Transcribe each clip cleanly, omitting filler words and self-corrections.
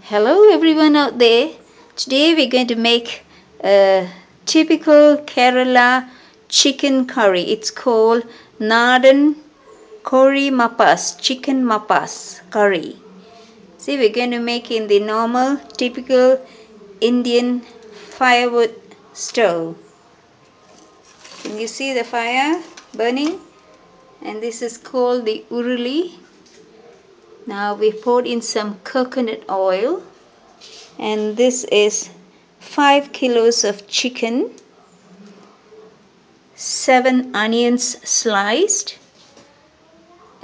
Hello everyone out there. Today we're going to make a typical Kerala chicken curry. It's called Nadan mappas, chicken mappas curry. See, we're going to make in the normal typical Indian firewood stove. Can you see the fire burning? And this is called the uruli. Now we poured in some coconut oil. And this is 5 kilos of chicken, 7 onions sliced,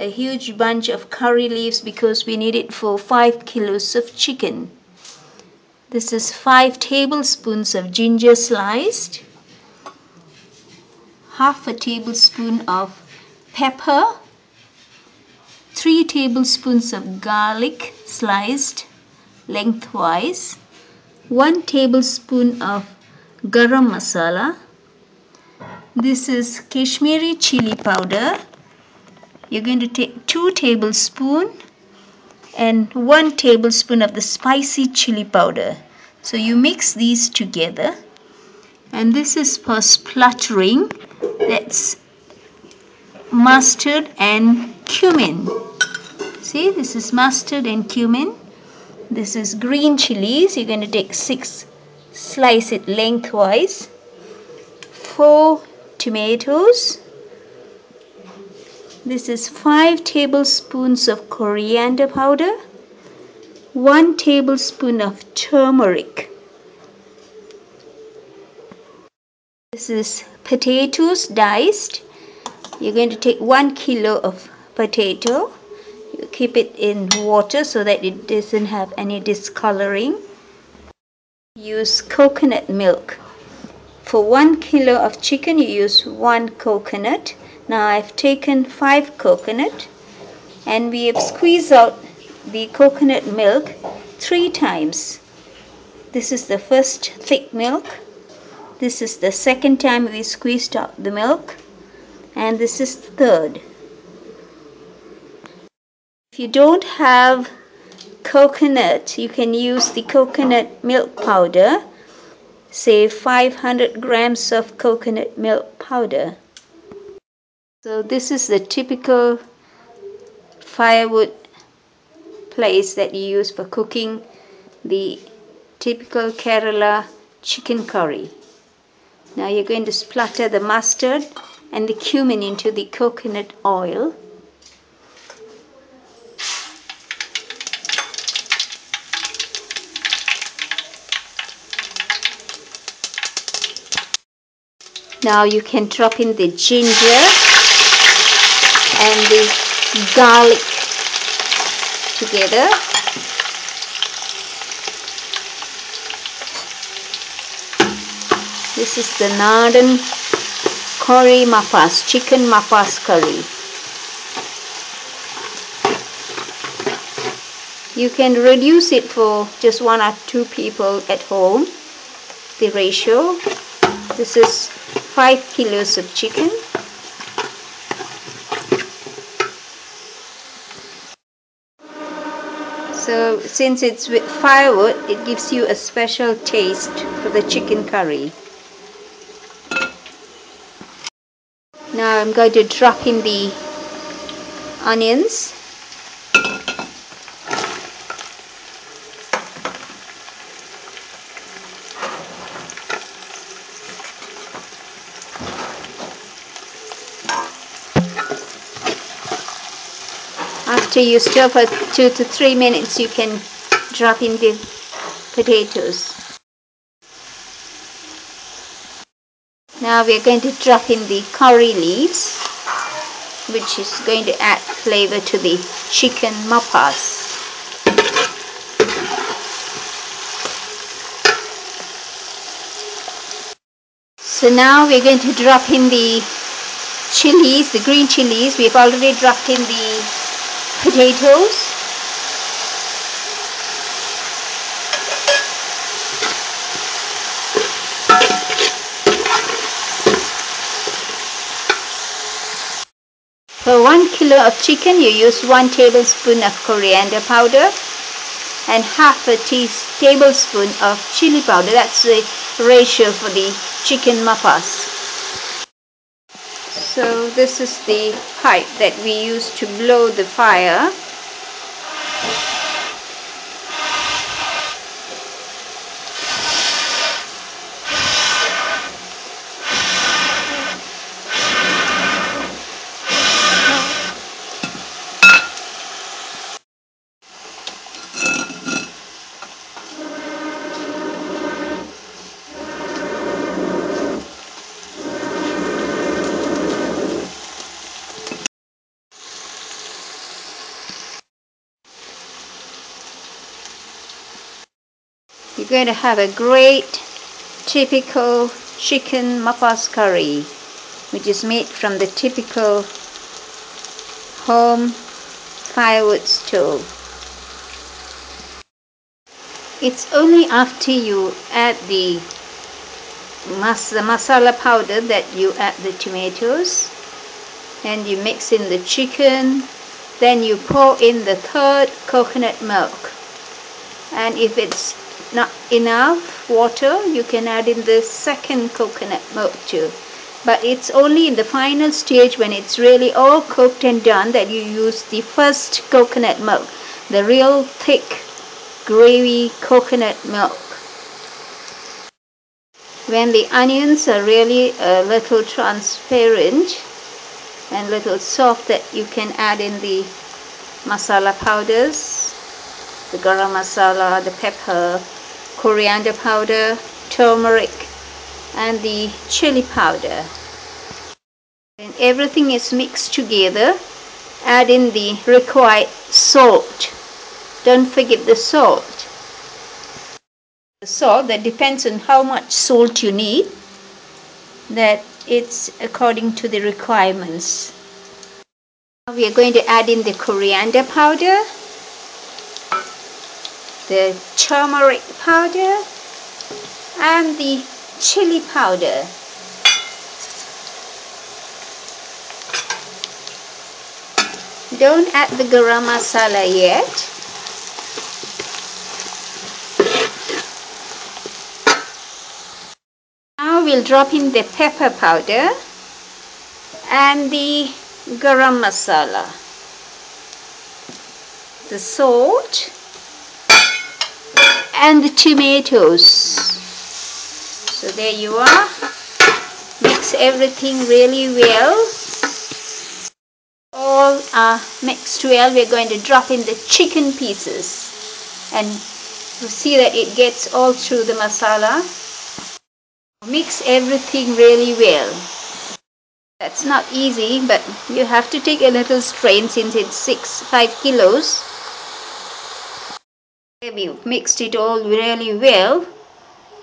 a huge bunch of curry leaves because we need it for 5 kilos of chicken. This is 5 tablespoons of ginger sliced, half a tablespoon of pepper, 3 tablespoons of garlic sliced lengthwise, 1 tablespoon of garam masala. This is Kashmiri chili powder. You're going to take 2 tablespoons and 1 tablespoon of the spicy chili powder. So you mix these together. And this is for spluttering. That's mustard and cumin. See, this is mustard and cumin. This is green chilies. You're going to take 6, slice it lengthwise. 4 tomatoes. This is 5 tablespoons of coriander powder. 1 tablespoon of turmeric. This is potatoes diced. You're going to take 1 kilo of potato. You keep it in water so that it doesn't have any discoloring. Use coconut milk. For 1 kilo of chicken, you use 1 coconut. Now I've taken 5 coconut and we have squeezed out the coconut milk 3 times. This is the first thick milk. This is the second time we squeezed out the milk. And this is the third. If you don't have coconut, you can use the coconut milk powder. Say 500 grams of coconut milk powder. So this is the typical firewood place that you use for cooking the typical Kerala chicken curry. Now you're going to splatter the mustard and the cumin into the coconut oil. Now you can drop in the ginger and the garlic together. This is the Nadan curry mappas, chicken mappas curry. You can reduce it for just 1 or 2 people at home, the ratio. This is 5 kilos of chicken. So since it's with firewood, it gives you a special taste for the chicken curry. Now I'm going to drop in the onions. After you stir for 2 to 3 minutes, you can drop in the potatoes. Now we are going to drop in the curry leaves, which is going to add flavor to the chicken mappas. So now we're going to drop in the chilies, the green chilies. We've already dropped in the potatoes. For 1 kilo of chicken, you use 1 tablespoon of coriander powder and half a tablespoon of chili powder. That's the ratio for the chicken mappas. So this is the pipe that we use to blow the fire. You're going to have a great typical chicken mappas curry, which is made from the typical home firewood stove. It's only after you add the masala powder that you add the tomatoes, and you mix in the chicken. Then you pour in the third coconut milk, and if it's not enough water, you can add in the second coconut milk too. But it's only in the final stage, when it's really all cooked and done, that you use the first coconut milk, the real thick gravy coconut milk. When the onions are really a little transparent and little soft, that you can add in the masala powders, the garam masala, the pepper, coriander powder, turmeric, and the chili powder. When everything is mixed together, add in the required salt. Don't forget the salt. The salt, that depends on how much salt you need, that it's according to the requirements. Now we are going to add in the coriander powder, the turmeric powder, and the chili powder. Don't add the garam masala yet. Now we'll drop in the pepper powder and the garam masala, the salt, and the tomatoes. So there you are. Mix everything really well. All are mixed well. We're going to drop in the chicken pieces and see that it gets all through the masala. Mix everything really well. That's not easy, but you have to take a little strain since it's 5 kilos. We've mixed it all really well.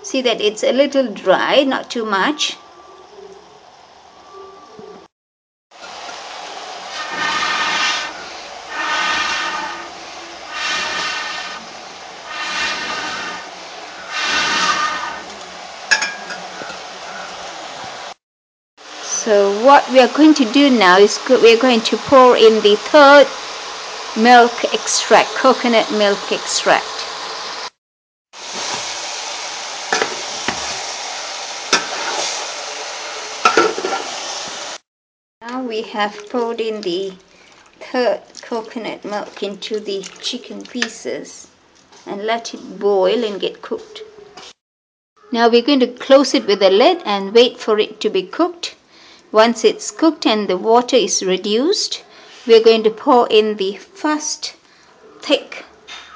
See that it's a little dry, not too much. So what we are going to do now is we are going to pour in the third milk extract, coconut milk extract. Now we have poured in the third coconut milk into the chicken pieces and let it boil and get cooked. Now we're going to close it with a lid and wait for it to be cooked. Once it's cooked and the water is reduced, we're going to pour in the first thick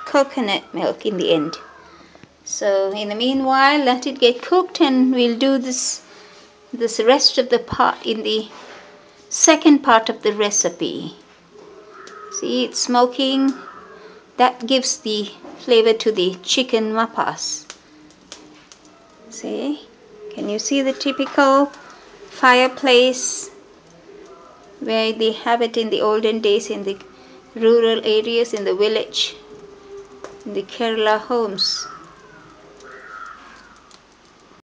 coconut milk in the end. So in the meanwhile, let it get cooked, and we'll do this rest of the part in the second part of the recipe. See, it's smoking. That gives the flavor to the chicken mappas. See, can you see the typical fireplace where they have it in the olden days in the rural areas, in the village, in the Kerala homes?